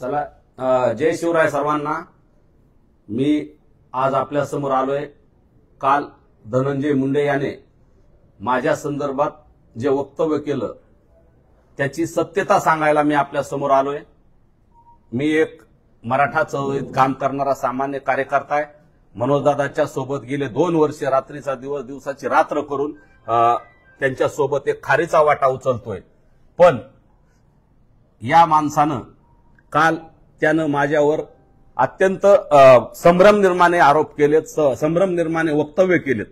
चला जय शिवराय सर्वांना। मी आज आपल्या समोर आलोय। काल धनंजय मुंडे याने माझ्या संदर्भात जे वक्तव्य केलं त्याची सत्यता सांगायला मी आपल्या समोर आलोय। मी एक मराठा चळवळीत काम करणारा सामान्य कार्यकर्ता आहे। मनोजदादाच्या सोबत गेले 2 वर्ष रात्रीचा दिवस दिवसाची रात्र करून त्यांच्या सोबत एक खारीचा वाटा उचलतोय। पण या माणसानं काल त्यानं माझ्यावर अत्यंत संभ्रम निर्माणे आरोप केलेत, संभ्रम निर्माणे वक्तव्य केलेत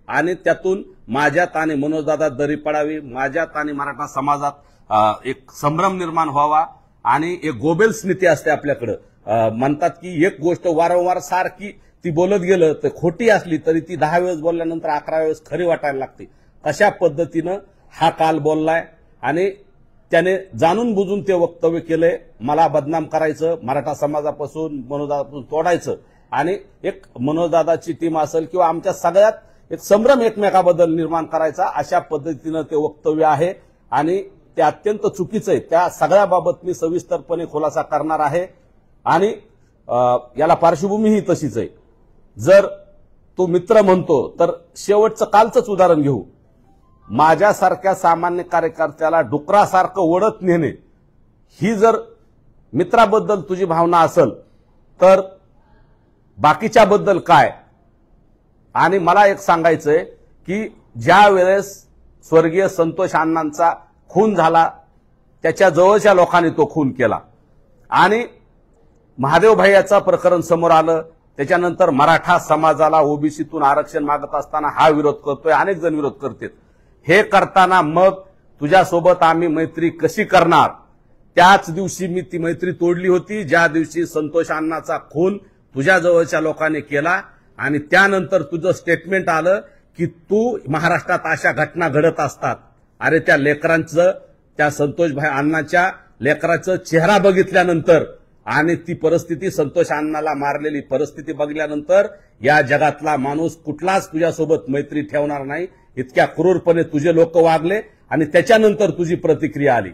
आणि त्यातून माझ्यात आणि मनोजदादा दरी पडावी, माझ्यात आणि मराठा समाजात एक संभ्रम निर्माण व्हावा आणि एक गोबेल्स नीती असते आपल्याकडे। म्हणतात की एक गोष्ट वारंवार सारखी ती बोलत गेलं तर खोटी असली तरी ती 10 वेळेस बोलल्यानंतर 11 वेळेस खरी वाटायला लागते। तशा पद्धतीनं हा काल बोललाय आणि त्याने जाणून बुजून ते वक्तव्य केलंय। मला बदनाम करायचं, मराठा समाजापासून मनोजदादापासून तोडायचं आणि एक मनोजदादाची टीम असेल किंवा आमच्या सगळ्यात एक संभ्रम एकमेकाबद्दल निर्माण करायचा, अशा पद्धतीनं ते वक्तव्य आहे आणि ते अत्यंत चुकीचं आहे। त्या सगळ्याबाबत मी सविस्तरपणे खुलासा करणार आहे आणि याला पार्श्वभूमी ही तशीच आहे। जर तो मित्र म्हणतो तर शेवटचं कालचंच उदाहरण घेऊ। माझ्यासारख्या सामान्य कार्यकर्त्याला डुकरासारखं ओढत नेणे ही जर मित्राबद्दल तुझी भावना असेल तर बाकीच्याबद्दल काय? आणि मला एक सांगायचंय की ज्या वेळेस स्वर्गीय संतोष अण्णांचा खून झाला त्याच्या जवळच्या लोकांनी तो खून केला आणि महादेव भैयाचं प्रकरण समोर आलं, त्याच्यानंतर मराठा समाजाला ओबीसीतून आरक्षण मागत असताना हा विरोध करतोय, अनेक जण विरोध करतात। हे करताना मग तुझ्यासोबत आम्ही मैत्री कशी करणार? त्याच दिवशी मी ती मैत्री तोडली होती ज्या दिवशी संतोष अण्णाचा खून तुझ्या जवळच्या लोकांनी केला आणि त्यानंतर तुझं स्टेटमेंट आलं की तू महाराष्ट्रात अशा घटना घडत असतात। अरे त्या लेकरांचं, त्या संतोष भाई अण्णाच्या लेकराचं चेहरा बघितल्यानंतर आणि ती परिस्थिती, संतोष अण्णाला मारलेली परिस्थिती बघितल्यानंतर या जगातला माणूस कुठलाच तुझ्यासोबत मैत्री ठेवणार नाही। इतक्या क्रूरपणे तुझे लोक वागले आणि त्याच्यानंतर तुझी प्रतिक्रिया आली।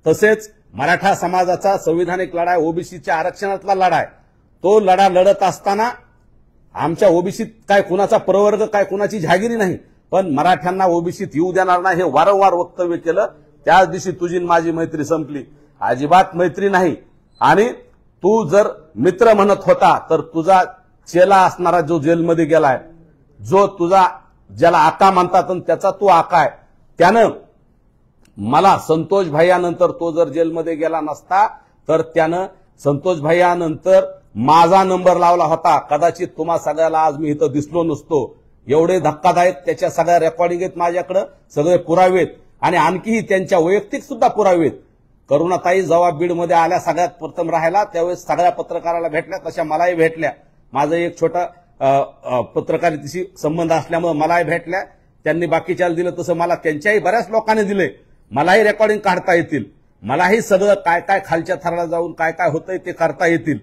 तसेच मराठा समाजाचा संविधानिक लढा, ओबीसीच्या आरक्षणातला लढा, तो लढा लढत असताना आमच्या ओबीसीत काय कुणाचा प्रवर्ग, काय कुणाची जहागिरी नाही, पण मराठ्यांना ओबीसीत येऊ देणार नाही हे वारंवार वक्तव्य केलं। त्याच दिवशी तुझी माझी मैत्री संपली। अजिबात मैत्री नाही। आणि तू जर मित्र म्हणत होता तर तुझा चेला असणारा जो जेलमध्ये गेलाय, जो तुझा ज्याला आका म्हणतात त्याचा तू आका आहे, त्यानं मला संतोष भैयानंतर तो जर जेलमध्ये गेला नसता तर त्यानं संतोष भैयानंतर माझा नंबर लावला होता, कदाचित तुम्हा सगळ्याला आज मी इथं दिसलो नसतो। एवढे धक्कादायक त्याच्या सगळ्या रेकॉर्डिंग आहेत माझ्याकडे, सगळे पुरावे आहेत आणि आणखीही त्यांच्या वैयक्तिक सुद्धा पुरावे आहेत। करुणाताई जेव्हा बीडमध्ये आल्या सगळ्यात प्रथम राहायला त्यावेळेस सगळ्या पत्रकाराला भेटल्या, तशा मलाही भेटल्या। माझं एक छोटा पत्रकारितेशी संबंध असल्यामुळे मलाही भेटल्या, त्यांनी बाकीच्याला दिलं तसं मला त्यांच्याही बऱ्याच लोकांनी दिले। मलाही रेकॉर्डिंग काढता येतील, मलाही सगळं काय काय खालच्या थराला जाऊन काय काय होतंय ते करता येतील,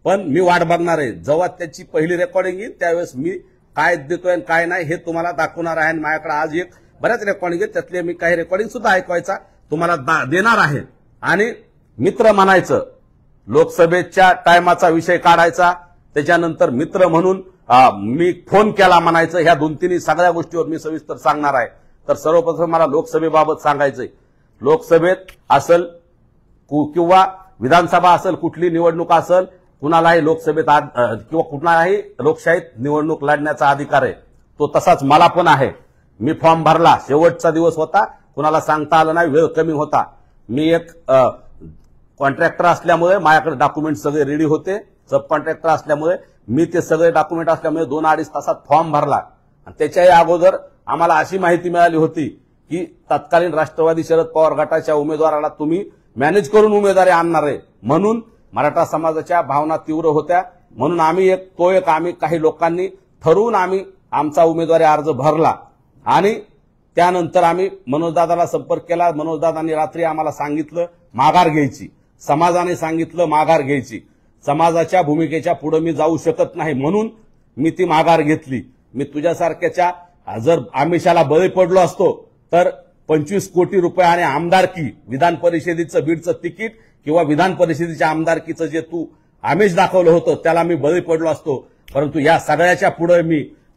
पण मी वाट बघणार आहे। जेव्हा त्याची पहिली रेकॉर्डिंग येईल त्यावेळेस मी काय देतोय आणि काय नाही हे तुम्हाला दाखवणार आहे। माझ्याकडे आज एक बऱ्याच रेकॉर्डिंग आहेत, त्यातले मी काही रेकॉर्डिंग सुद्धा ऐकवायचा तुम्हाला देणार आहे। आणि मित्र म्हणायचं, लोकसभेच्या टायमाचा विषय काढायचा, त्याच्यानंतर मित्र म्हणून मी फोन केला म्हणायचं, ह्या 2-3 सगळ्या गोष्टीवर मी सविस्तर सांगणार आहे। तर सर्वप्रथम मला लोकसभेबाबत सांगायचंय। लोकसभेत असेल किंवा विधानसभा असेल, कुठली निवडणूक असेल, कुणालाही लोकसभेत किंवा कुणालाही लोकशाहीत निवडणूक लढण्याचा अधिकार आहे, तो तसाच मला पण आहे। मी फॉर्म भरला, शेवटचा दिवस होता, कुणाला सांगता आलं नाही, वेळ कमी होता। मी एक कॉन्ट्रॅक्टर असल्यामुळे माझ्याकडे डॉक्युमेंट सगळे रेडी होते, सब कॉन्ट्रॅक्टर असल्यामुळे मी ते सगळे डॉक्युमेंट असल्यामुळे 2-2.5 तासात फॉर्म भरला। त्याच्याही अगोदर आम्हाला अशी माहिती मिळाली होती की तत्कालीन राष्ट्रवादी शरद पवार गटाच्या उमेदवाराला तुम्ही मॅनेज करून उमेदवारी आणणार आहे, म्हणून मराठा समाजाच्या भावना तीव्र होत्या, म्हणून आम्ही काही लोकांनी ठरवून आम्ही आमचा उमेदवारी अर्ज भरला आणि त्यानंतर आम्ही मनोजदादाला संपर्क केला। मनोजदादांनी रात्री आम्हाला सांगितलं माघार घ्यायची, समाजाने सांगितलं माघार घ्यायची, समाजाच्या भूमिकेच्या पुढे मी जाऊ शकत नाही म्हणून मी ती माघार घेतली। मी तुझ्यासारख्याच्या जर आमिषाला बळी पडलो असतो तर 25 कोटी रुपये आणि आमदारकी, विधान परिषदेचं बीडचं तिकीट किंवा विधान परिषदेच्या आमदारकीचं जे तू आमिष दाखवलं होतं त्याला मी बळी पडलो असतो. परंतु या सगळ्याच्या पुढे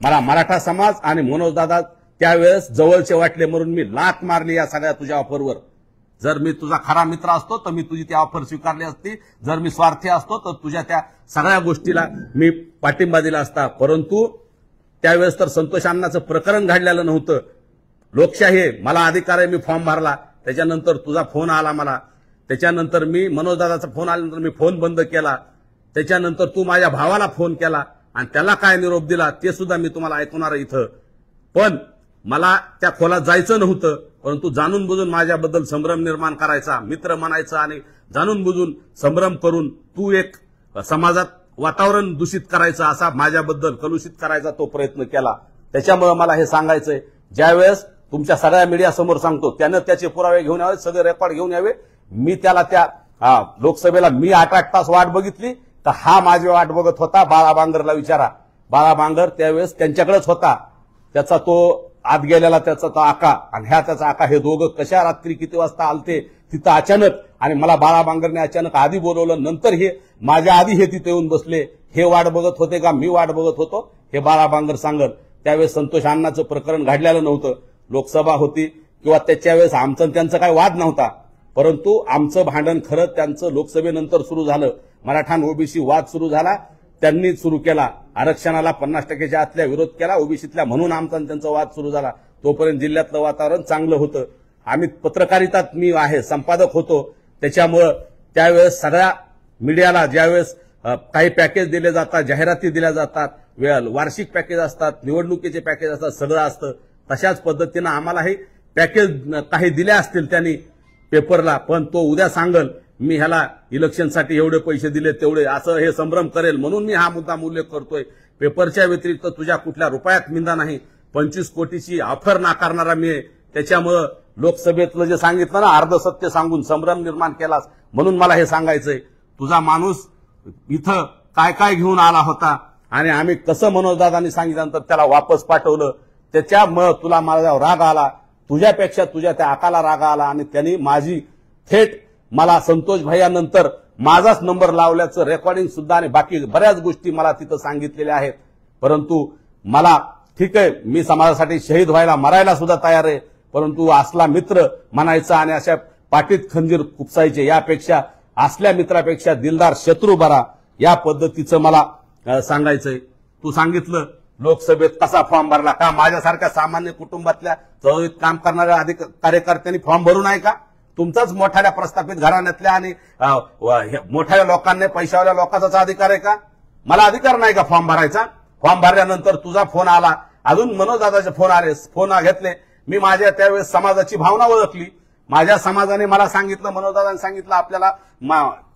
मला मराठा समाज आणि मनोजदादा त्यावेळेस जवळचे वाटले म्हणून मी लाथ मारली या सगळ्या तुझ्या ऑफरवर. जर मी तुझा खरा मित्र असतो तर मी तुझी ती ऑफर स्वीकारली असती. जर मी स्वार्थी असतो तर तुझ्या त्या सगळ्या गोष्टीला मी पाठिंबा दिला असता. परंतु त्यावेळेस तर संतोष अण्णाचं प्रकरण घडलेलं नव्हतं. लोकशाही आहे, मला अधिकार आहे, मी फॉर्म भरला. त्याच्यानंतर तुझा फोन आला मला. त्याच्यानंतर मी मनोजदादाचा फोन आल्यानंतर मी फोन बंद केला. त्याच्यानंतर तू माझ्या भावाला फोन केला आणि त्याला काय निरोप दिला ते सुद्धा मी तुम्हाला ऐकवणार आहे इथं. पण मला त्या खोलात जायचं नव्हतं. परंतु जाणून बुजून माझ्याबद्दल संभ्रम निर्माण करायचा, मित्र म्हणायचा आणि जाणून बुजून संभ्रम करून तू एक समाजात वातावरण दूषित करायचं, असा माझ्याबद्दल कलुषित करायचा तो प्रयत्न केला. त्याच्यामुळे मला हे सांगायचंय, ज्यावेळेस तुमच्या सगळ्या मीडिया समोर सांगतो त्यानं त्याचे पुरावे घेऊन यावे, सगळे रेकॉर्ड घेऊन यावे. मी त्याला त्या लोकसभेला मी 8-8 तास वाट बघितली तर हा माझी वाट बघत होता. बाळा बांगरला विचारा, बाळा बांगर त्यावेळेस त्यांच्याकडेच होता. त्याचा तो आत गेलेला त्याचा तो आका आणि त्याचा आका हे दोघं कशा रात्री किती वाजता आलते तिथं अचानक. आणि मला बाळा बांगरने अचानक आधी बोलवलं, नंतर हे माझ्या आधी हे तिथे येऊन बसले. हे वाट बघत होते का मी वाट बघत होतो हे बाळा बांगर सांगत. त्यावेळेस संतोष अण्णाचं प्रकरण घडलेलं नव्हतं, लोकसभा होती किंवा त्याच्या वेळेस आमचं त्यांचं काही वाद नव्हता. परंतु आमचं भांडण खरं त्यांचं लोकसभेनंतर सुरू झालं. मराठा ओबीसी वाद सुरू झाला, त्यांनी सुरू केला. आरक्षणाला 50%च्या आतल्या विरोध केला, ओबीसीतल्या, म्हणून आमचा त्यांचा वाद सुरू झाला. तोपर्यंत जिल्ह्यातलं वातावरण चांगलं होतं. आम्ही पत्रकारितात मी आहे, संपादक होतो. त्याच्यामुळं त्यावेळेस सगळ्या मीडियाला ज्यावेळेस काही पॅकेज दिले जातात, जाहिराती दिल्या जातात, वार्षिक पॅकेज असतात, निवडणुकीचे पॅकेज असतात, सगळं असतं. तशाच पद्धतीनं आम्हालाही पॅकेज काही दिले असतील त्यांनी पेपरला. पण तो उद्या सांगल मी ह्याला इलेक्शनसाठी एवढे पैसे दिले तेवढे, असं हे संभ्रम करेल. म्हणून मी हा मुद्दा उल्लेख करतोय. पेपरच्या व्यतिरिक्त तुझ्या कुठल्या रुपयात मिंदा नाही. 25 कोटीची ऑफर नाकारणारा मी. त्याच्यामुळं लोकसभेतलं जे सांगितलं ना, अर्ध सत्य सांगून संभ्रम निर्माण केलास. म्हणून मला हे सांगायचंय, तुझा माणूस इथं काय काय घेऊन आला होता आणि आम्ही कसं मनोजदादांनी सांगितल्यानंतर त्याला वापस पाठवलं. त्याच्यामुळं तुला माझ्यावर राग आला. तुझ्यापेक्षा तुझ्या त्या आकाला राग आला आणि त्यांनी माझी थेट मला संतोष भैयानंतर माझाच नंबर लावल्याचं रेकॉर्डिंग सुद्धा आणि बाकी बऱ्याच गोष्टी मला तिथं सांगितलेल्या आहेत. परंतु मला ठीक आहे, मी समाजासाठी शहीद व्हायला मरायला सुद्धा तयार आहे. परंतु असला मित्र म्हणायचा आणि अशा पाठीत खंजीर खुपसायचे यापेक्षा असल्या मित्रापेक्षा दिलदार शत्रू बरा, या पद्धतीचं मला सांगायचंय. तू सांगितलं लोकसभेत कसा फॉर्म भरला का? माझ्यासारख्या सामान्य कुटुंबातल्या चळवळीत काम करणाऱ्या कार्यकर्त्यांनी फॉर्म भरू नये का? तुमचाच मोठ्या प्रस्थापित घराण्यातल्या आणि मोठ्या लोकांनी, पैशावाल्या लोकांचाच अधिकार आहे का? मला अधिकार नाही का फॉर्म भरायचा? फॉर्म भरल्यानंतर तुझा फोन आला, अजून मनोजदादाचे फोन आले, फोन घेतले. मी माझ्या त्यावेळेस समाजाची भावना ओळखली. माझ्या समाजाने मला सांगितलं, मनोजदादांनी सांगितलं, आपल्याला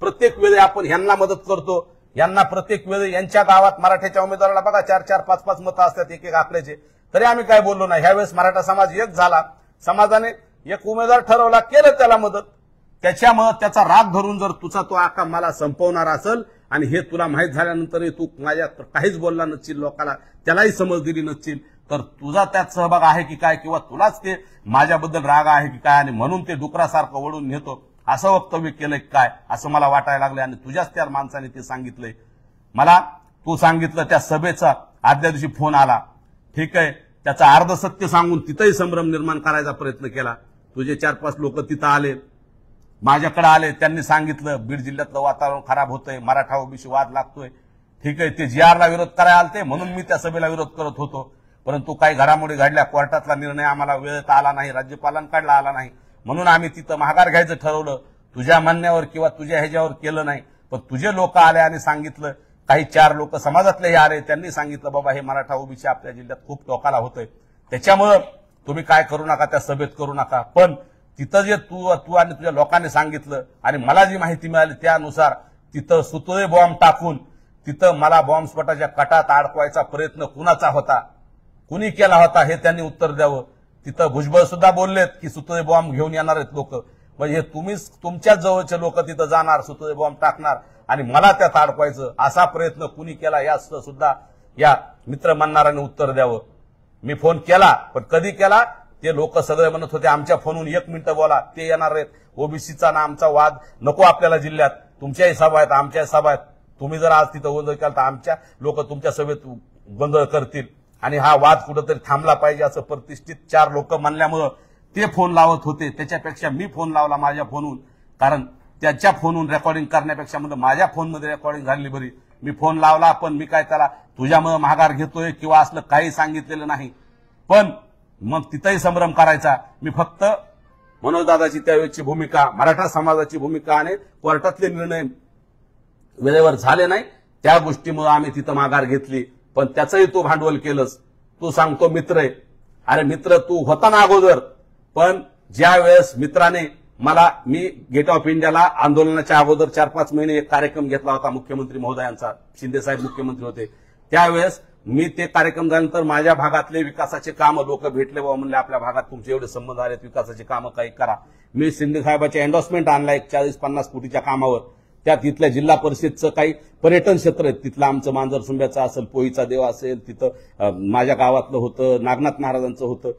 प्रत्येक वेळी आपण ह्यांना मदत करतो, यांना प्रत्येक वेळी यांच्या गावात मराठ्याच्या उमेदवाराला बघा 4-4, 5-5 मतं असतात एक आकड्याचे. तरी आम्ही काय बोललो नाही. ह्यावेळेस मराठा समाज एक झाला, समाजाने एक उमेदवार ठरवला, केलं त्याला मदत. त्याच्यामुळे त्याचा राग धरून जर तुझा तो आका मला संपवणार असेल आणि हे तुला माहीत झाल्यानंतर तू माझ्या काहीच बोलला नसशील, लोकांना त्यालाही समज दिली नसशील, तर तुझा त्यात सहभाग आहे की काय, किंवा तुलाच ते माझ्याबद्दल राग आहे की काय आणि म्हणून ते डुकरासारखं ओढून नेतो असं वक्तव्य केलंय काय, असं मला वाटायला लागलंय. आणि तुझ्याच त्या माणसाने ते सांगितलंय मला. तू सांगितलं त्या सभेचा आदल्या दिवशी फोन आला, ठीक आहे, त्याचा अर्ध सत्य सांगून तिथंही संभ्रम निर्माण करायचा प्रयत्न केला. तुझे 4-5 लोक तिथं आले, माझ्याकडे आले, त्यांनी सांगितलं बीड जिल्ह्यातलं वातावरण खराब होतंय, मराठा ओबीसी वाद लागतोय, ठीक आहे, ते जीआरला विरोध करायला आलते म्हणून मी त्या सभेला विरोध करत होतो. परंतु काही घडामोडी घडल्या, कोर्टातला निर्णय आम्हाला वेळेत आला नाही, राज्यपालांकडला आला नाही, म्हणून आम्ही तिथं माघार घ्यायचं ठरवलं. तुझ्या म्हणण्यावर किंवा तुझ्या ह्याच्यावर केलं नाही. पण तुझे लोक आले आणि सांगितलं, काही 4 लोक समाजातलेही आले, त्यांनी सांगितलं बाबा हे मराठा ओबीसी आपल्या जिल्ह्यात खूप टोकाला होतंय, त्याच्यामुळं तुम्ही काय करू नका, त्या सभेत करू नका. पण तिथं जे तू आणि तुझ्या लोकांनी सांगितलं आणि मला जी माहिती मिळाली त्यानुसार तिथं सुतळे बॉम्ब टाकून तिथं मला बॉम्बस्फोटाच्या कटात अडकवायचा प्रयत्न कुणाचा होता, कुणी केला होता, हे त्यांनी उत्तर द्यावं. तिथं भुजबळ सुद्धा बोललेत की सुतळे बॉम्ब घेऊन येणार आहेत लोक. म्हणजे तुम्हीच तुमच्याच जवळचे लोक तिथं जाणार, सुतळे बॉम्ब टाकणार आणि मला त्यात अडकवायचं, असा प्रयत्न कुणी केला या सुद्धा या मित्र म्हणणाऱ्याने उत्तर द्यावं. मी फोन केला, पण कधी केला ते लोक सगळे म्हणत होते आमच्या फोनहून 1 मिनिट बोला, ते येणार आहेत. ओबीसीचा ना आमचा वाद नको आपल्याला जिल्ह्यात. तुमच्याही सभा आहेत, आमच्याही सभा आहेत. तुम्ही जर आज तिथं गोंधळ केला तर आमच्या लोक तुमच्या सभेत गोंधळ करतील आणि हा वाद कुठेतरी थांबला पाहिजे असं प्रतिष्ठित 4 लोक म्हणल्यामुळं ते फोन लावत होते. त्याच्यापेक्षा मी फोन लावला माझ्या फोनहून, कारण त्याच्या फोनहून रेकॉर्डिंग करण्यापेक्षा म्हणलं माझ्या फोनमध्ये रेकॉर्डिंग झाली बरी. मी फोन लावला, पण मी काय त्याला तुझ्यामुळे माघार घेतोय किंवा असलं काही सांगितलेलं नाही. पण मग तिथंही संभ्रम करायचा. मी फक्त मनोजदादाची त्यावेळची भूमिका, मराठा समाजाची भूमिका आणि कोर्टातले निर्णय वेळेवर झाले नाही त्या गोष्टीमुळे आम्ही तिथं माघार घेतली. पण त्याचंही तू भांडवल केलंस. तू सांगतो मित्र आहे. अरे मित्र तू होता ना अगोदर, पण ज्या वेळेस मित्राने मी गेट ऑफ इंडियाला आंदोलनाच्या अगोदर 4-5 महिने एक कार्यक्रम घेतला होता मुख्यमंत्री महोदयांचा, शिंदे साहेब मुख्यमंत्री होते त्यावेळेस. मी ते कार्यक्रम झाल्यानंतर माझ्या भागातले विकासाचे कामं लोक भेटले, बाबा म्हणले आपल्या भागात तुमचे एवढे संबंध आलेत, विकासाचे कामं काही करा. मी शिंदे साहेबांचे एन्डॉर्समेंट आणला 40-50 कोटीच्या कामावर. त्यात इथल्या जिल्हा परिषदचं काही पर्यटन क्षेत्र आहे, तिथलं आमचं मांजर सुंब्याचं असेल, पोईचा देव असेल, तिथं माझ्या गावातलं होतं, नागनाथ महाराजांचं होतं.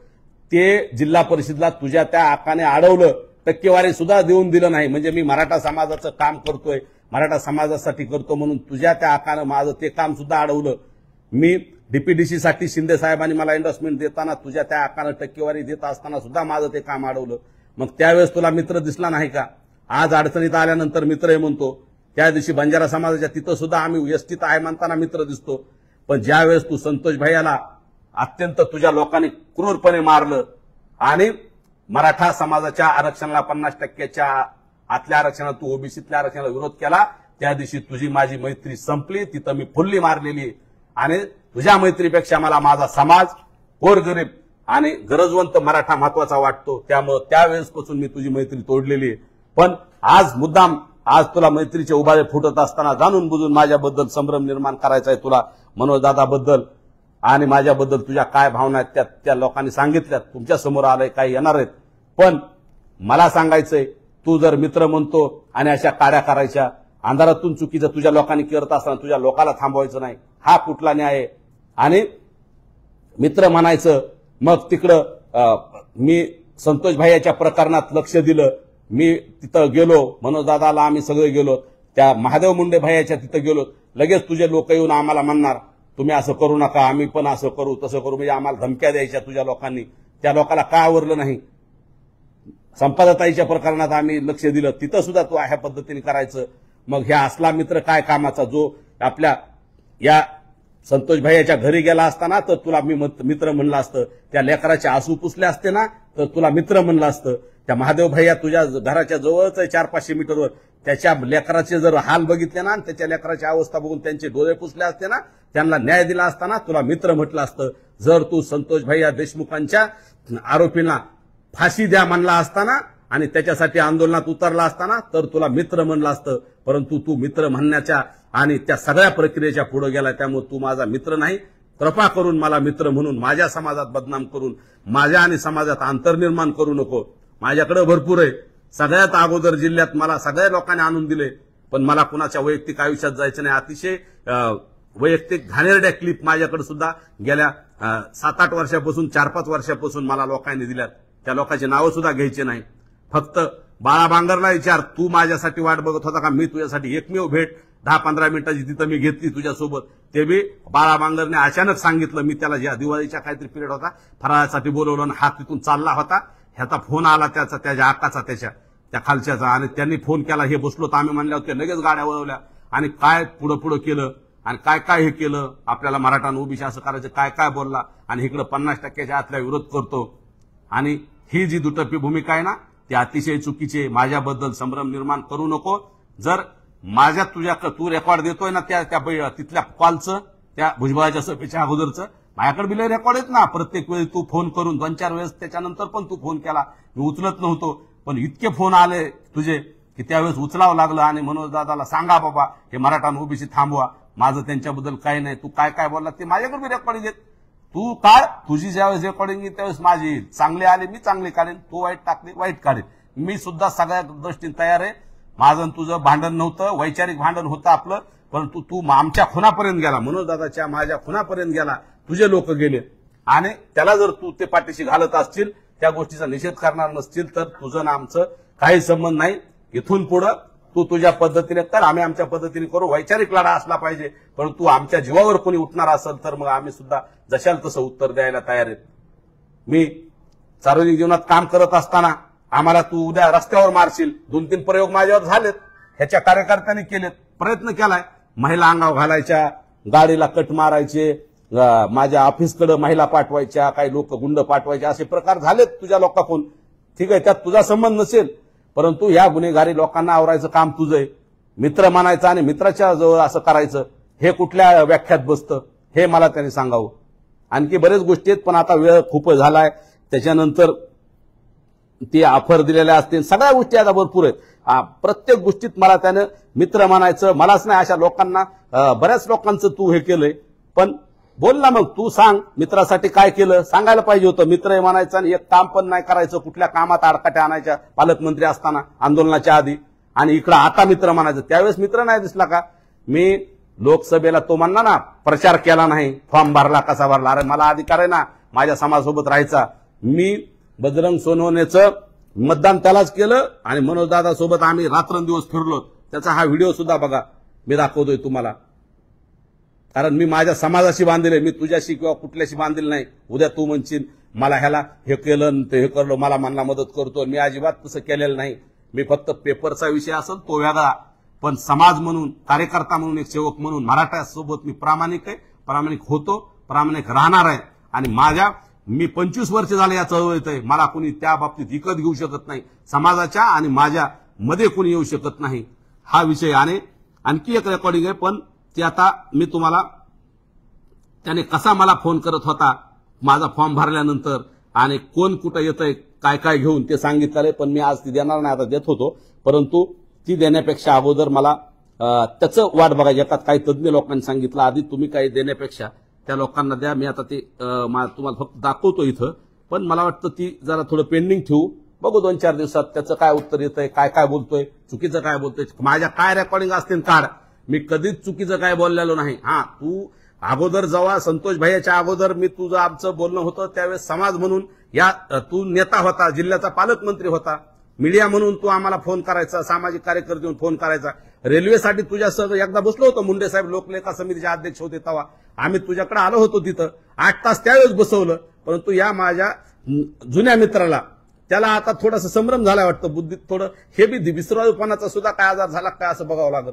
ते जिल्हा परिषदला तुझ्या त्या आकाने अडवलं, टक्केवारी सुद्धा देऊन दिलं नाही. म्हणजे मी मराठा समाजाचं काम करतोय, मराठा समाजासाठी करतो म्हणून तुझ्या त्या आकानं माझं ते काम सुद्धा अडवलं. मी डीपीडीसी साठी शिंदे साहेबांनी मला एन्डॉर्समेंट देताना तुझ्या त्या आकानं टक्केवारी देत असताना सुद्धा माझं ते काम अडवलं. मग त्यावेळेस तुला मित्र दिसला नाही का? आज अडचणीत आल्यानंतर मित्र आहे म्हणतो. त्या दिवशी बंजारा समाजाच्या तिथं सुद्धा आम्ही एसटीत आहे म्हणताना मित्र दिसतो. पण ज्यावेळेस तू संतोष भैयाला अत्यंत तुझ्या लोकांनी क्रूरपणे मारलं आणि मराठा समाजाच्या आरक्षणाला 50% आतल्या आरक्षणाला तू ओबीसीतल्या आरक्षणाला विरोध केला, त्या दिवशी तुझी माझी मैत्री संपली. तिथं मी फुल्ली मारलेली आणि तुझ्या मैत्रीपेक्षा मला माझा समाज, गोरगरीब आणि गरजवंत मराठा महत्वाचा वाटतो. त्यामुळे त्यावेळेसपासून मी तुझी मैत्री तोडलेली. पण आज मुद्दाम आज तुला मैत्रीचे उभाळे फुटत असताना जाणून बुजून माझ्याबद्दल संभ्रम निर्माण करायचा आहे तुला. मनोजदादाबद्दल आणि माझ्याबद्दल तुझ्या काय भावना आहेत त्या लोकांनी सांगितल्यात, तुमच्या समोर आलंय, काही येणार आहेत. पण मला सांगायचंय, तू जर मित्र म्हणतो आणि अशा कार्या करायच्या अंधारातून चुकीचं तुझ्या लोकांनी करत असताना तुझ्या लोकाला थांबवायचं नाही, हा कुठला न्याय आहे? आणि मित्र म्हणायचं. मग तिकडं मी संतोष भाईच्या प्रकरणात लक्ष दिलं. मी तिथं गेलो, मनोजदादाला आम्ही सगळे गेलो, त्या महादेव मुंडे भाईच्या तिथं गेलो. लगेच तुझे लोक येऊन आम्हाला म्हणणार तुम्ही असं करू नका, आम्ही पण असं करू तसं करू, म्हणजे आम्हाला धमक्या द्यायच्या तुझ्या लोकांनी. त्या लोकांना का आवरलं नाही? संपादताईच्या प्रकरणात आम्ही लक्ष दिलं, तिथं सुद्धा तू अशा पद्धतीने करायचं. मग ह्या असला मित्र काय कामाचा, जो आपल्या या संतोष भाईच्या घरी गेला असताना तर तुला मी मित्र म्हणलं असतं, त्या लेकराचे आसू पुसले असते ना तर तुला मित्र म्हणलं असतं. त्या महादेव भैया तुझ्या घराच्या जवळच आहे 400-500 मीटरवर, त्याच्या लेकराचे जर हाल बघितले ना, त्याच्या लेकराची अवस्था बघून त्यांचे डोळे पुसले असते ना, त्यांना न्याय दिला असताना तुला मित्र म्हटलं असतं. जर तू संतोष भैया देशमुखांच्या आरोपींना फाशी द्या म्हणला असताना आणि त्याच्यासाठी आंदोलनात उतरला असताना तर तुला मित्र म्हणलं असतं. परंतु तू मित्र म्हणण्याच्या आणि त्या सगळ्या प्रक्रियेच्या पुढे गेला. त्यामुळे तू माझा मित्र नाही. कृपा करून मला मित्र म्हणून माझ्या समाजात बदनाम करून माझ्या आणि समाजात अंतर निर्माण करू नको. माझ्याकडे भरपूर आहे. सगळ्यात अगोदर जिल्ह्यात मला सगळ्या लोकांनी आणून दिले, पण मला कुणाच्या वैयक्तिक आयुष्यात जायचं नाही. अतिशय वैयक्तिक घाणेरड्या क्लिप माझ्याकडे सुद्धा गेल्या 7-8 वर्षापासून 4-5 वर्षापासून मला लोकांनी दिल्यात. त्या लोकांची नावं सुद्धा घ्यायची नाही. फक्त बाळा बांगरला विचार, तू माझ्यासाठी वाट बघत होता का? मी तुझ्यासाठी एकमेव भेट 10-15 मिनिटाची तिथं मी घेतली तुझ्यासोबत. ते बी बाळा बांगरने अचानक सांगितलं. मी त्याला ज्या दिवाळीच्या काहीतरी पिरियड होता फराळासाठी बोलवलं आणि हा तिथून चालला होता. ह्याचा फोन आला त्याच्या आकाचा त्या खालच्याचा, आणि त्यांनी फोन केला. हे बसलो तर आम्ही म्हणल्या होत्या, लगेच गाड्या वळवल्या आणि काय पुढं केलं आणि काय हे केलं. आपल्याला मराठा ओबीसी असं करायचं काय बोलला आणि इकडे 50% आतल्या विरोध करतो. आणि ही जी दुटप्पी भूमिका आहे ना, ती अतिशय चुकीची. माझ्याबद्दल संभ्रम निर्माण करू नको. जर माझ्या तू रेकॉर्ड देतोय ना त्या तिथल्या कॉलचं, त्या भुजबळाच्या सभेच्या अगोदरचं, माझ्याकडे बिल रेकॉर्ड आहेत ना. प्रत्येक वेळी तू फोन करून 2-4 वेळेस त्याच्यानंतर पण तू फोन केला, मी उचलत नव्हतो. पण इतके फोन आले तुझे की त्यावेळेस उचलावं लागलं. आणि मनोजदादाला सांगा बाबा हे मराठा ओबीसी थांबवा, माझं त्यांच्याबद्दल काही नाही, तू काय बोलला ते माझ्याकडे बी रेकॉर्डिंग आहेत. तू काय तुझी ज्यावेळेस रेकॉर्डिंग येईल त्यावेळेस माझी चांगले आले मी चांगले काढेन, तू वाईट टाकले वाईट काढेन. मी सुद्धा सगळ्या दृष्टीने तयार आहे. माझं तुझं भांडण नव्हतं, वैचारिक भांडण होतं आपलं, परंतु तू आमच्या खुनापर्यंत गेला, मनोजदादाच्या माझ्या खुनापर्यंत गेला, तुझे लोक गेले. आणि त्याला जर तू ते पाठीशी घालत असतील त्या गोष्टीचा निषेध करणार नसतील तर तुझं ना आमचं काही संबंध नाही. इथून पुढे तू तुझ्या पद्धतीने कर, आम्ही आमच्या पद्धतीने करू. वैचारिक लढा असला पाहिजे, परंतु आमच्या जीवावर कोणी उठणार असेल तर मग आम्ही सुद्धा जशाल तसं उत्तर द्यायला तयार आहेत. मी सार्वजनिक जीवनात काम करत असताना आम्हाला तू उद्या रस्त्यावर मारशील, 2-3 प्रयोग माझ्यावर झालेत, ह्याच्या कार्यकर्त्यांनी केलेत, प्रयत्न केलाय. महिला अंगाव घालायच्या, गाडीला कट मारायचे, माझ्या ऑफिसकडे महिला पाठवायच्या, काही लोक गुंड पाठवायचे, असे प्रकार झालेत तुझ्या लोकांकडून. ठीक आहे, त्यात तुझा संबंध नसेल, परंतु या गुन्हेगारी लोकांना आवरायचं काम तुझं आहे. मित्र मानायचं आणि मित्राच्या जवळ असं करायचं हे कुठल्या व्याख्यात बसतं हे मला त्यांनी सांगावं. आणखी बरेच गोष्टी आहेत, पण आता वेळ खूप झालाय. त्याच्यानंतर ती ऑफर दिलेल्या असतील, सगळ्या गोष्टी आता भरपूर आहेत. प्रत्येक गोष्टीत मला त्यानं मित्र मानायचं, मलाच नाही अशा लोकांना, बऱ्याच लोकांचं तू हे केलंय. पण बोल ना, मग तू सांग मित्रासाठी काय केलं, सांगायला पाहिजे होतं. मित्र मानायचं आणि एक काम पण नाही करायचं, कुठल्या कामात आडकाट्या आणायच्या पालकमंत्री असताना आंदोलनाच्या आधी, आणि इकडं आता मित्र मानायचं. त्यावेळेस मित्र नाही दिसला का? मी लोकसभेला तो म्हणला ना प्रचार केला नाही, फॉर्म भरला कसा भरला, अरे मला अधिकार आहे ना माझ्या समाजासोबत राहायचा. मी बजरंग सोनवणेचं मतदान त्यालाच केलं आणि मनोजदादा सोबत आम्ही रात्रंदिवस फिरलो. त्याचा हा व्हिडिओ सुद्धा बघा, मी दाखवतोय तुम्हाला. कारण मी माझ्या समाजाशी बांधले, मी तुझ्याशी किंवा कुठल्याशी बांधले नाही. उद्या तू म्हणशील मला ह्याला हे केलं ते हे करलो, मला म्हणला मदत करतो. मी अजिबात तसं केलेलं नाही. मी फक्त पेपरचा विषय असेल तो वेगळा, पण समाज म्हणून, कार्यकर्ता म्हणून, एक सेवक म्हणून मराठ्यासोबत मी प्रामाणिक आहे, प्रामाणिक होतो, प्रामाणिक राहणार आहे. आणि मी 25 वर्ष झाले या चळवळीत आहे. मला कोणी त्या बाबतीत विकत घेऊ शकत नाही. समाजाच्या आणि माझ्या मध्ये कोणी येऊ शकत नाही, हा विषय. आणि आणखी एक रेकॉर्डिंग आहे, पण ते आता मी तुम्हाला, त्याने कसा मला फोन करत होता माझा फॉर्म भरल्यानंतर आणि कोण कुठं येतंय काय काय घेऊन ते सांगितलं. पण मी आज ती देणार नाही, आता देत होतो, परंतु ती देण्यापेक्षा अगोदर मला त्याचं वाट बघायची. एकात काही तज्ज्ञ लोकांनी सांगितलं आधी तुम्ही काही देण्यापेक्षा त्या लोकांना द्या. मी आता ते तुम्हाला फक्त दाखवतो इथं, पण मला वाटतं ती जरा थोडं पेंडिंग ठेवू, बघू 2-4 दिवसात त्याचं काय उत्तर येतंय, काय काय बोलतोय, चुकीचं काय बोलतोय, माझ्या काय रेकॉर्डिंग असतील काढ. मी कधीच चुकीचं काय बोललेलो नाही. हा, तू अगोदर जेव्हा संतोष भाईच्या अगोदर मी तुझं आमचं बोलणं होतं त्यावेळेस समाज म्हणून तू नेता होता, जिल्ह्याचा पालकमंत्री होता, मीडिया म्हणून तू आम्हाला फोन करायचा, सामाजिक कार्यकर्ते म्हणून फोन करायचा. रेल्वेसाठी तुझ्यासह एकदा बसलो होतो, मुंडे साहेब लोकलेखा समितीचे अध्यक्ष होते तेव्हा आम्ही तुझ्याकडे आलो होतो, तिथं 8 तास त्यावेळेस बसवलं. परंतु या माझ्या जुन्या मित्राला, त्याला आता थोडासा संभ्रम झाला वाटतं, बुद्धीत थोडं हे बी विसराळूपणाचा सुद्धा काय आजार झाला काय असं बघावं लागलं.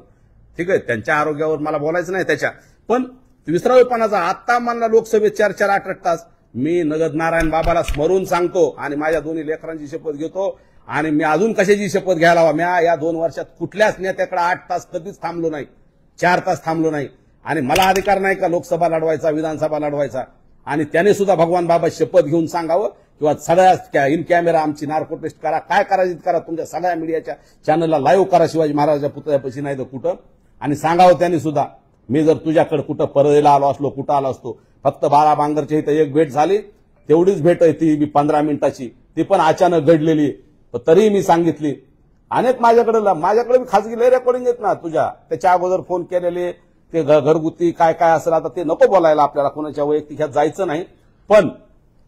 ठीक आहे, त्यांच्या आरोग्यावर मला बोलायचं नाही त्याच्या, पण विसराळूपणाचा आता मला लोकसभेत 4-4, 8-8 तास मी नगद नारायण बाबाला स्मरून सांगतो आणि माझ्या दोन्ही लेकरांची शपथ घेतो. आणि मी अजून कशाची शपथ घ्यायला हवा, मी या 2 वर्षात कुठल्याच नेत्याकडे 8 तास कधीच थांबलो नाही, 4 तास थांबलो नाही. आणि मला अधिकार नाही का लोकसभा लढवायचा, विधानसभा लढवायचा. आणि त्याने सुद्धा भगवान बाबा शपथ घेऊन सांगावं, किंवा सगळ्या इन कॅमेरा आमची नार्को टेस्ट करा, काय करायचं करा, तुमच्या सगळ्या मीडियाच्या चॅनलला लाईव्ह करा शिवाजी महाराजांच्या पुतळ्यापाशी नाही तर कुठं, आणि सांगावं त्यांनी सुद्धा. मी जर तुझ्याकडे कुठं परळीला आलो असलो, कुठं आलो असतो, फक्त बाळा बांगरच्या इथं एक भेट झाली, तेवढीच भेट आहे ती 15 मिनिटाची, ती पण अचानक घडलेली, तरी मी सांगितली. अनेक माझ्याकडे खासगी लय रेकॉर्डिंग आहेत ना तुझ्या, त्याच्या अगोदर फोन केलेले, ते घरगुती काय काय असेल, आता ते नको बोलायला आपल्याला, कोणाच्या वैयक्तिक ह्यात जायचं नाही. पण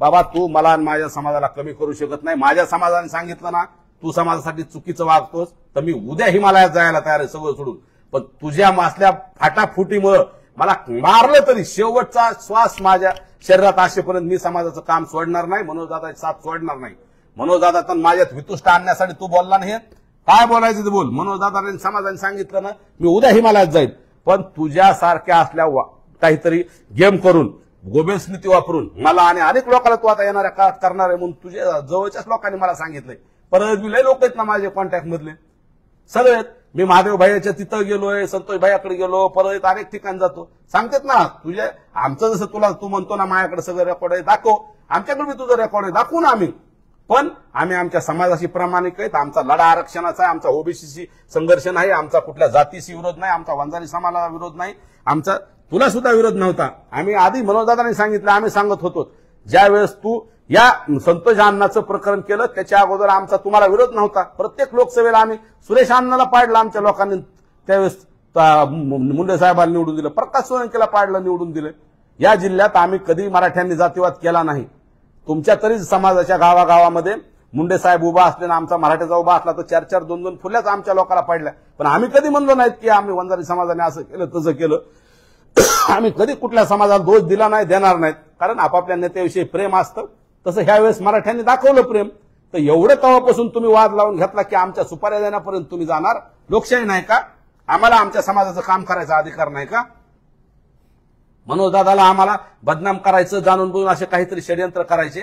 बाबा तू मला आणि माझ्या समाजाला कमी करू शकत नाही. माझ्या समाजाने सांगितलं ना तू समाजासाठी चुकीचं वागतोस तर मी उद्या हिमालयात जायला तयार आहे सगळं सोडून. पण तुझ्या मासल्या फाटाफुटीमुळे मला मारलं तरी शेवटचा श्वास माझ्या शरीरात असेपर्यंत मी समाजाचं काम सोडणार नाही, मनोजदादाची साथ सोडणार नाही. मनोजदादा तर माझ्यात वितुष्ट आणण्यासाठी तू बोलला नाही, काय बोलायचं ते बोल. मनोजदादाने समाजाने सांगितलं ना मी उद्या हिमालयात जाईल, पण तुझ्यासारख्या असल्या काहीतरी गेम करून, गोबेल्स नीती वापरून मला आणि अनेक लोकांना तू आता येणाऱ्या काळात करणार आहे म्हणून तुझ्या जवळच्याच लोकांनी मला सांगितलंय. परत मी लय लोक आहेत ना माझे कॉन्टॅक्ट मधले सगळे. मी महादेव भाईच्या तिथं गेलोय, संतोष भाईकडे गेलो, परत अनेक ठिकाणी जातो. सांगतात ना तुझ्या आमचं जसं तुला तू म्हणतो ना माझ्याकडे सगळं रेकॉर्ड आहे, दाखव. आमच्याकडे मी तुझं रेकॉर्ड आहे, दाखवू ना आम्ही. पण आम्ही आमच्या समाजाशी प्रामाणिक आहेत. आमचा लढा आरक्षणाचा आहे, आमचा ओबीसीशी संघर्ष नाही, आमचा कुठल्या जातीशी विरोध नाही, आमचा वंजारी समाजाला विरोध नाही, आमचा तुला सुद्धा विरोध नव्हता. आम्ही आधी मनोजदादांनी सांगितलं, आम्ही सांगत होतो. ज्यावेळेस तू या संतोष अण्णाचं प्रकरण केलं त्याच्या अगोदर आमचा तुम्हाला विरोध नव्हता. प्रत्येक लोकसभेला आम्ही सुरेश अण्णाला पाडलं, आमच्या लोकांनी त्यावेळेस मुंडे साहेबांना निवडून दिलं, प्रकाश सोळंकेला पाडलं, निवडून दिलं. या जिल्ह्यात आम्ही कधी मराठ्यांनी जातीवाद केला नाही. तुमच्या तरी समाजाच्या गावागावामध्ये मुंडे साहेब उभा असले ना आमचा मराठीचा उभा असला तर 4-4 2-2 फुल्याच आमच्या लोकांना पडल्या. पण आम्ही कधी म्हणलो नाहीत की आम्ही वंजारी समाजाने असं केलं तसं केलं. आम्ही कधी कुठल्या समाजाला दोष दिला नाही, देणार नाहीत. कारण आपापल्या नेत्याविषयी प्रेम असतं. तसं ह्यावेळेस मराठ्यांनी दाखवलं प्रेम. तर एवढे तेव्हापासून तुम्ही वाद लावून घेतला की आमच्या सुपाऱ्या देण्यापर्यंत तुम्ही जाणार. लोकशाही नाही का? आम्हाला आमच्या समाजाचं काम करायचा अधिकार नाही का? मनोज दादाला आम्हाला बदनाम करायचं, जाणून बुजून असे काहीतरी षडयंत्र करायचे,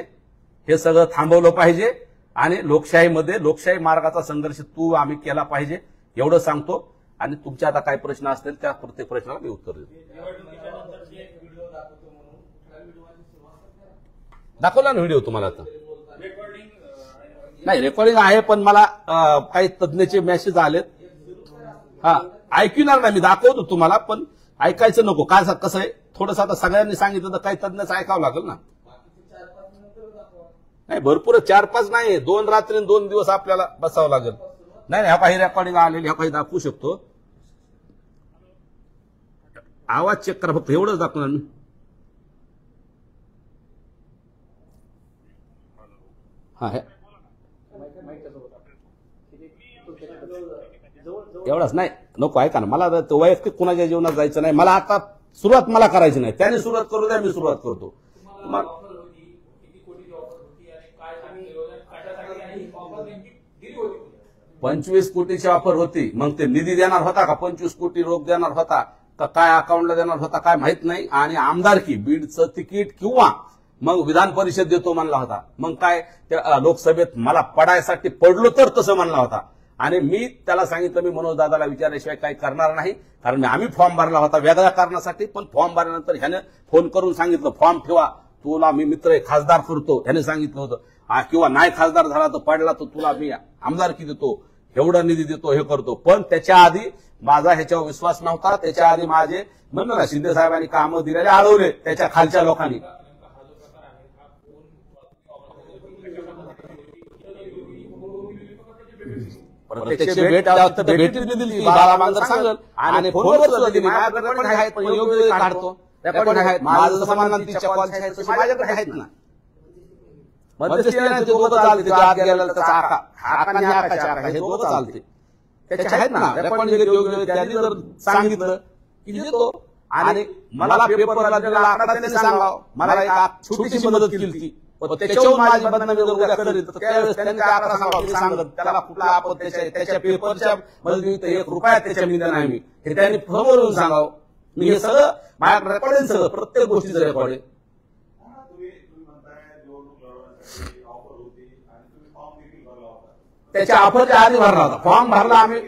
हे सगळं थांबवलं पाहिजे. आणि लोकशाहीमध्ये लोकशाही मार्गाचा संघर्ष आम्ही केला पाहिजे एवढं सांगतो. आणि तुमचे आता काही प्रश्न असतील त्या प्रत्येक प्रश्नाला मी उत्तर देतो. दाखवला ना व्हिडिओ तुम्हाला? आता नाही, रेकॉर्डिंग आहे, पण मला काही तज्ञचे मेसेज आलेत. हा, ऐकणार नाही, मी दाखवतो तुम्हाला, पण ऐकायचं नको. काय कसं आहे, थोडंसं आता सगळ्यांनी सांगितलं तर काही तज्ञच ऐकावं लागेल ना. नाही, भरपूर 4-5 नाही, 2 रात्री 2 दिवस आपल्याला बसावं लागेल. नाही, ह्या काही रेकॉर्डिंग आलेली, ह्या काही दाखवू शकतो. आवाज चेक करा फक्त, एवढंच दाखवणार मी. हा, एवढाच नाही, नको, ऐका ना. मला वैयक्तिक कुणाच्या जीवनात जायचं नाही. मला आता सुरुवात मला करायची नाही. त्याने सुरुवात करू द्या, मी सुरुवात करतो. 25 कोटीची ऑफर होती. मग ते निधी देणार होता का? 25 कोटी रोख देणार होता का? काय अकाउंटला देणार होता काय माहित नाही. आणि आमदारकी, बीडचं तिकीट किंवा मग विधान परिषद देतो म्हणला होता. मग काय त्या लोकसभेत मला पडायसाठी पडलो तर तसं म्हणला होता. आणि मी त्याला सांगितलं मी मनोज दादाला विचारल्याशिवाय काही करणार नाही. कारण आम्ही फॉर्म भरला होता वेगळ्या कारणासाठी. पण फॉर्म भरल्यानंतर ह्याने फोन करून सांगितलं फॉर्म ठेवा, तुला मी मित्र आहे, खासदार करतो, ह्याने सांगितलं होतं. किंवा नाही खासदार झाला तर पडला तर तुला मी आमदारकी देतो, एवढा निधी देतो, हे करतो. पण त्याच्या आधी माझा ह्याच्यावर विश्वास नव्हता. त्याच्या आधी माझे म्हणलं ना शिंदे साहेबांनी कामं दिलेले अडवले त्याच्या खालच्या लोकांनी. प्रत्यक्ष भेट भेटीत दिली बाळा मांजर सांगल आणि फोनवर दिली. माझ्याकडे आहेत, पण योग्य काढतो रेकॉर्डिंग आहेत. माझं समान तिच्या कॉलच्या आहेत तसे माझ्याकडे आहेत ना. मध्यस्थी नाही, ते दोघं चालते. आत गेला त्याचा आका हे दोघं चालते, त्याचे आहेत ना रेकॉर्डिंग योग्य. त्यांनी जर सांगितलं की देतो. आणि मला पेपरला दिलेला आकडा त्यांनी सांगावं. मला एक छोटीशी मदत केली ती, त्याच्यावर माझी बदनामी जर उद्या करेल तर त्यावेळेस त्यांनी आकडा सांगावं. सांगत त्याला कुठला आपत त्याच्या पेपरच्या मदतीत 1 रुपया त्याच्या मी नाही, मी हे त्यांनी समोरून सांगावं. मी हे सगळं माझ्याकडे रेकॉर्डिंग, सगळं प्रत्येक गोष्टीचं रेकॉर्डिंग. त्याच्या ऑफरच्या आधी भरला होता. फॉर्म भरला आम्ही,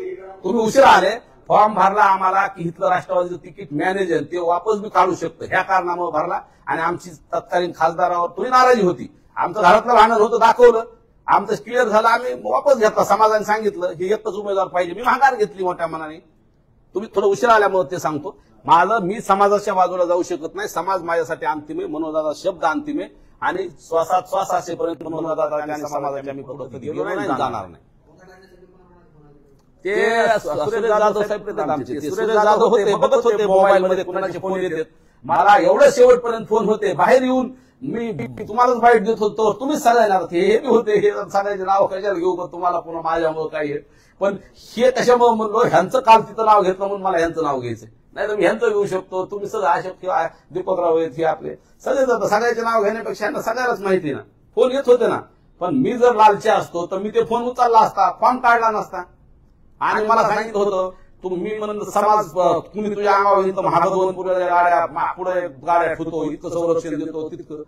तुम्ही उशिरा आले. फॉर्म भरला आम्हाला की इथलं राष्ट्रवादीचं तिकीट मॅनेजर ते वापस बी काढू शकतं ह्या कारणामुळे भरला. आणि आमची तत्कालीन खासदारावर थोडी नाराजी होती. आमचं घरातलं भांडण होतं, दाखवलं, आमचं क्लिअर झालं, आम्ही वापस घेतला. समाजाने सांगितलं हे एकच उमेदवार पाहिजे. मी माघार घेतली मोठ्या मनाने. तुम्ही थोडं उशिरा आल्यामुळे ते सांगतो. मी समाजाच्या बाजूला जाऊ शकत नाही. समाज माझ्यासाठी अंतिम आहे, मनोजदादा शब्द अंतिम आहे. आणि श्वास असेपर्यंत मनोजदादाच्या आणि समाजाच्या मी पुढे कधी गेलो नाही, जाणार नाही. ते सुरेश जाधव साहेब आमचे, ते सुरेश जाधव होते, बघत होते मोबाईल मध्ये कोणाचे फोन येतात. मला एवढं शेवटपर्यंत फोन होते, बाहेर येऊन मी तुम्हालाच बाईट देत होतो, तुम्हीच सांगायला हे बी होते. हे सांगायचे नाव कशाला घेऊ का तुम्हाला, पुन्हा माझ्यामुळे काही. पण हे कशामुळे म्हणलो, ह्यांचं काल तिथं नाव घेतलं म्हणून मला ह्यांचं नाव घ्यायचं नाही. तर मी ह्यांचं घेऊ शकतो. तुम्ही सगळं अशोक किंवा दीपकराव आहेत, हे आपले सगळे जातात. सगळ्याचे नाव घेण्यापेक्षा यांना सगळ्यालाच माहिती ना. फोन येत होते ना. पण मी जर लालचे असतो तर मी ते फोन उचलला असता, फॉर्म काढला नसता. आणि मला सांगितलं होतं तुम्ही म्हणून समाज तुम्ही तुझ्या अंगावर महाबोधन पुढे गाड्या ठेवतो, इतकं संरक्षण देतो, तितकं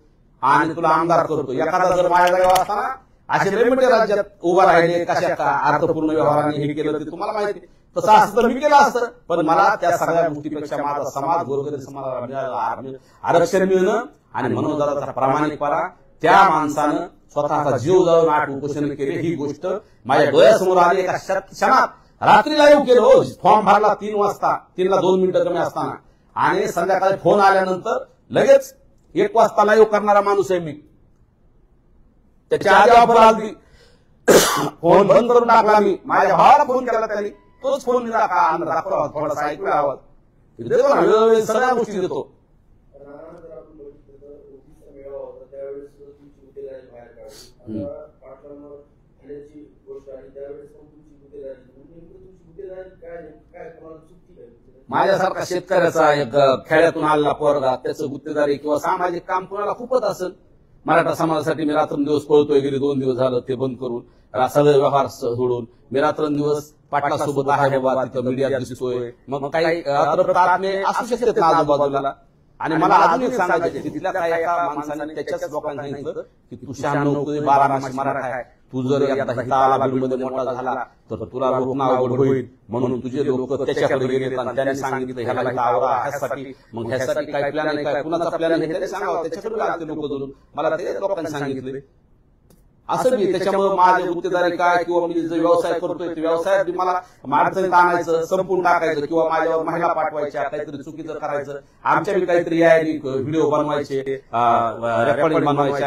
आणि तुला आमदार करतो. एखादा जर माझ्या जागा असताना असे रेमेटे राज्यात उभा राहिले कशा अर्थपूर्ण व्यवहाराने हे केलं ते तुम्हाला माहिती. तसं असतं तर मी केलं असतं. पण मला त्या सगळ्या गोष्टीपेक्षा माझा समाज गोरगरीब समाजाला आरक्षण मिळणं आणि मनोजदादाचा प्रामाणिकपणा, त्या माणसानं स्वतःचा जीव जाऊन 8 उपोषण केले, ही गोष्ट माझ्या डोळ्यासमोर आली. एका क्षणात रात्रीला येऊ केलं. फॉर्म भरला 3 वाजता, 3ला 2 मिनिटं कमी असताना. आणि संध्याकाळी फोन आल्यानंतर लगेच 1 वाजता लाईव्ह करणारा माणूस आहे मी. त्याच्या आधी ऑफर आली, फोन बंद करून टाकला मी. माझ्या भावाला फोन केला त्यांनी, तोच फोन मी दाखवला, थोडासा ऐकूया आवाज देतो ना, वेळोवेळी सगळ्या गोष्टी देतो. माझ्यासारखा शेतकऱ्याचा एक खेड्यातून आलेला पोरगा त्याचं गुत्तेदारी किंवा सामाजिक काम कुणाला खूपच असेल. मराठा समाजासाठी मी रात्रंदिवस पळतोय, गेली 2 दिवस झालं ते बंद करून सगळे व्यवहार सोडून मी रात्रंदिवस पाटलासोबत आहे बाबा, तिथं मीडिया दिसतोय. मग काही असू शकतात ना आजूबाजूला. आणि मला अजून एक सांगायचं की तिथल्या काही एका माणसाने त्याच्याच लोकांना सांगितलं की तू 96 12 मराठा आहे, तू जर एकदा हिता आला बीडमध्ये मोठा झाला तर तुला रोखणं अवघड होईल. म्हणून तुझे लोक त्याच्याकडे गेले आणि त्यांनी सांगितलं ह्याला हिता आवरा ह्यासाठी. मग ह्यासाठी काय प्लॅन आहे, काय कुणाचा प्लॅन आहे त्याने सांगावं. त्याच्याकडे लागते लोक धरून मला ते लोकांनी सांगितले. असं मी त्याच्यामुळे माझे गुत्तेदारी काय किंवा मी जो व्यवसाय करतोय ते व्यवसायात मला अडचणीत आणायचं, संपून टाकायचं किंवा माझ्यावर महिला पाठवायच्या, काहीतरी चुकीचं करायचं, आमच्या मी काहीतरी व्हिडिओ बनवायचे, रेकॉर्डिंग बनवायचे,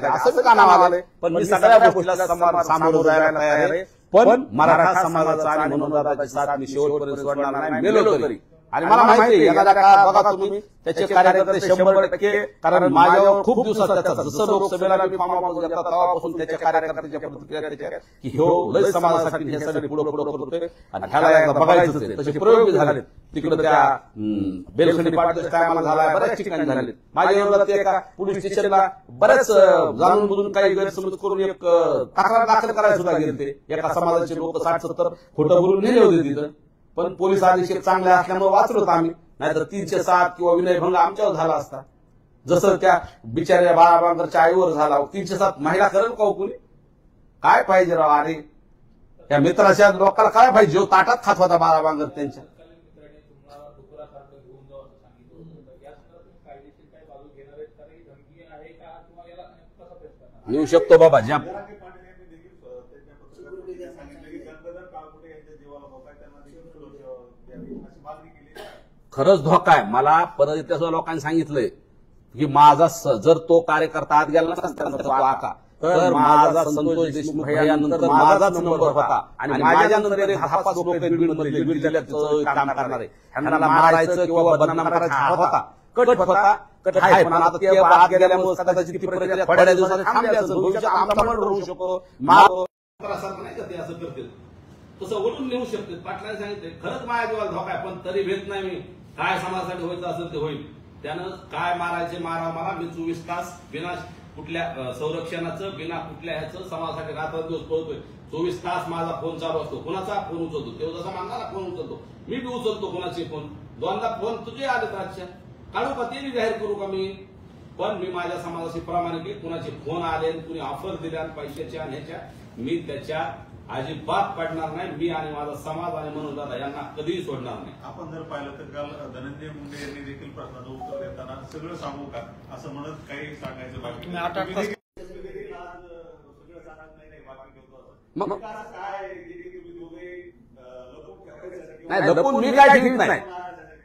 असं का नाव आलंय. पण मी सगळ्या गोष्टीला सामोरं जायला तयार आहे. पण मराठा समाजाचा आणि मनोदादाची साथ मी शेवटपर्यंत सोडणार नाही, मेलो तरी. आणि मला माहिती आहे एखाद्या काळात बघा तुम्ही त्याचे कार्यकर्ते 100%, कारण माझ्यावर खूप दिवसात त्याचा जसं लोकसभेला मी फॉर्म घेतला तेव्हापासून त्याच्या कार्यकर्त्याच्या प्रतिक्रिया त्याच्या की हो लय समाजासाठी हे सगळे पुढे करतोय आणि ह्याला एकदा बघायचंच आहे. तसे प्रयोग झाले तिकडे त्या बेलखंडी पाटील टायमाला झालाय, बऱ्याच ठिकाणी झाले. माझ्या विरोधात एका पोलीस स्टेशनला बऱ्याच जाणून बुजून काही गैरसमज करून एक तक्रार दाखल करायला सुद्धा गेले. एका समाजाचे लोक 60-70 खोटं बोलून नेले होते तिथं. पण पोलीस अधीक्षक चांगले असल्यामुळे वाचलो आम्ही, नाहीतर 307 किंवा विनयभंग आमच्यावर झाला असता. जसं त्या बिचाऱ्या बाळाबांगरच्या आईवर झाला. 307 महिला करेल का कुणी? काय पाहिजे राव. आणि त्या मित्राच्या लोकांना काय पाहिजे जो ताटात खात होता बाळाबांगर त्यांच्या. येऊ शकतो बाबा ज्या खरंच धोका आहे. मला परत इतिहास लोकांनी सांगितलंय की माझा जर तो कार्यकर्ता आत गेला नसता तर माझा संतोष देशमुख यानंतर माझाच नंबर होता आणि माझ्यानंतर 10-5 लोक बीडमध्ये बीड जिल्ह्यात काम करणारे ह्यांना मारायचं किंवा बदनाम करायचा होता, कट होता, कट आहे. पण आता ते आत गेल्यामुळे कदाचित ती प्रक्रिया थोड्या दिवसात थांबली असेल. भविष्यात आमचा मर्डर होऊ शकतो. नाही का ते असं करतील तसं ओढून नेऊ शकते. पाटलांनी सांगितले खरंच माझ्या जीवाला धोका आहे, पण तरी भेट नाही मी. काय समाजासाठी व्हायचं असेल ते होईल. त्यानं काय मारायचे मारा मला. मी 24 तास बिना कुठल्या संरक्षणाचं बिना कुठल्या ह्याचं समाजासाठी रात्रंदिवस पळतोय. 24 तास माझा फोन चालू असतो. कुणाचा फोन उचलतो तेव्हा जसा मानणारा फोन उचलतो. मी बी उचलतो कुणाचे फोन. 2दा फोन तुझे आले रातच्या काढू का ते जाहीर करू का मी. पण मी माझ्या समाजाशी प्रामाणिक. कुणाचे फोन आले कुणी ऑफर दिल्या पैशाच्या आणि ह्याच्या मी त्याच्या अजिबात पडणार नाही. मी आणि माझा समाज आणि मनोजदादा यांना कधीही सोडणार नाही. आपण जर पाहिलं तर काल धनंजय मुंडे यांनी देखील प्रश्नाचं उत्तर देताना सगळं सांगू का असं म्हणत काही सांगायचं बाकी नाही. लपून मी काय ठीक नाही.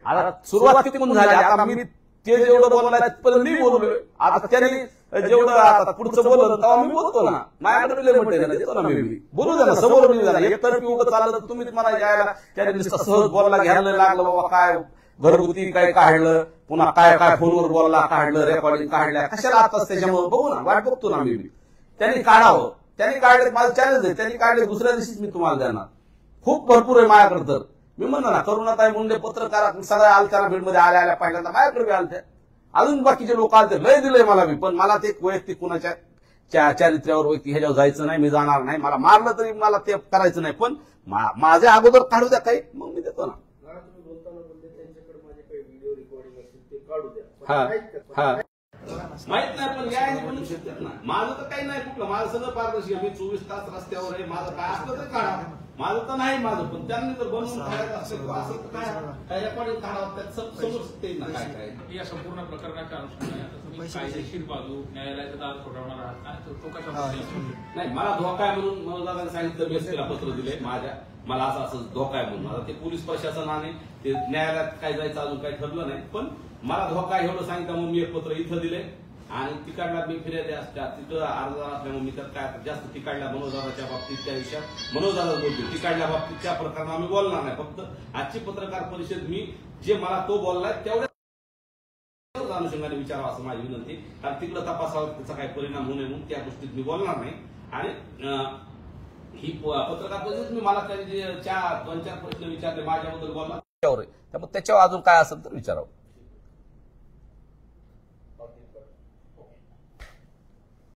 आता सुरुवात तिथून झाली. आता मी ते जेवढं बोलायला पण मी बोललोय. आता त्यांनी जेवढं आता पुढचं बोललं तेव्हा मी बोलतो ना. माझ्याकडे म्हणते देतो ना मी बोलू द्या ना. समोर मी झाला एकतर्फी उभं चाललं तर तुम्ही मला घ्यायला त्याने सहज बोलायला घ्यायला लागलं. बाबा काय घरगुती काय काढलं, पुन्हा काय काय फोनवर बोलला काढलं, रेकॉर्डिंग काढल्या कशाला आताच. त्याच्यामुळे बघू ना वाट बघतो ना मी. त्यांनी काढावं. त्यांनी काढले माझं चॅलेंज आहे. त्यांनी काढले दुसऱ्या दिवशीच मी तुम्हाला देणार. खूप भरपूर आहे माझ्याकडे. तर मी म्हणतो ना करुणाताई मुंडे पत्रकार सगळ्या आलत्या बीडमध्ये आल्या पहिल्यांदा माझ्याकडे आलत्या. अजून बाकीचे लोक आलते. लय दिलंय मला मी. पण मला ते वैयक्तिक कुणाच्या चारित्र्यावर वैयक्तिक ह्याच्यावर जायचं नाही. मी जाणार नाही. मला मारलं तरी मला ते करायचं नाही. पण माझ्या अगोदर काढू द्या काही मग मी देतो ना. माहित नाही पण या म्हणू शकतात ना. माझं तर काही नाही कुठलं. माझं सगळं पारदर्शी. मी 24 तास रस्त्यावर आहे. माझं काय असलं तर काढा. माझं तर नाही. माझं पण त्यांनी जर बनवून काढायचं असेल असं तर काय रेकॉर्डिंग काढावं त्यात समजते ना काय काय. या संपूर्ण प्रकरणाच्या अनुषंगाने कायदेशीर बाजू न्यायालयाचा दार सोडवणार आहात तो कशा नाही. मला धोका आहे म्हणून मनोजदादांनी सांगितलं. बीएसपीला पत्र दिले मला असं असं धोका आहे म्हणून. आता ते पोलीस प्रशासनाने ते न्यायालयात काय जायचं अजून काही ठरलं नाही. पण मला धोका आहे एवढं सांगितलं म्हणून मी एक पत्र इथं दिले. आणि तिकडला मी फिर्यादी असत्या तिथं अर्जदार असल्यामुळे मी तर काय जास्त तिकडल्या मनोजदादाच्या बाबतीत त्या विषयात मनोजदादा बोलतो. तिकडल्या बाबतीत त्या प्रकरणात आम्ही बोलणार नाही. फक्त आजची पत्रकार परिषद मी जे मला तो बोललाय तेवढ्या जाणू शकतो. अनुषंगाने विचारावा असं माझी विनंती. कारण तिकडे तपासावर त्याचा काही परिणाम होऊ नये म्हणून त्या गोष्टीत मी बोलणार नाही. आणि ही पत्रकार परिषद मी मला त्यांनी 2-4 प्रश्न विचारले माझ्याबद्दल बोलला त्यामुळे त्याच्यावर अजून काय असेल तर विचारावं.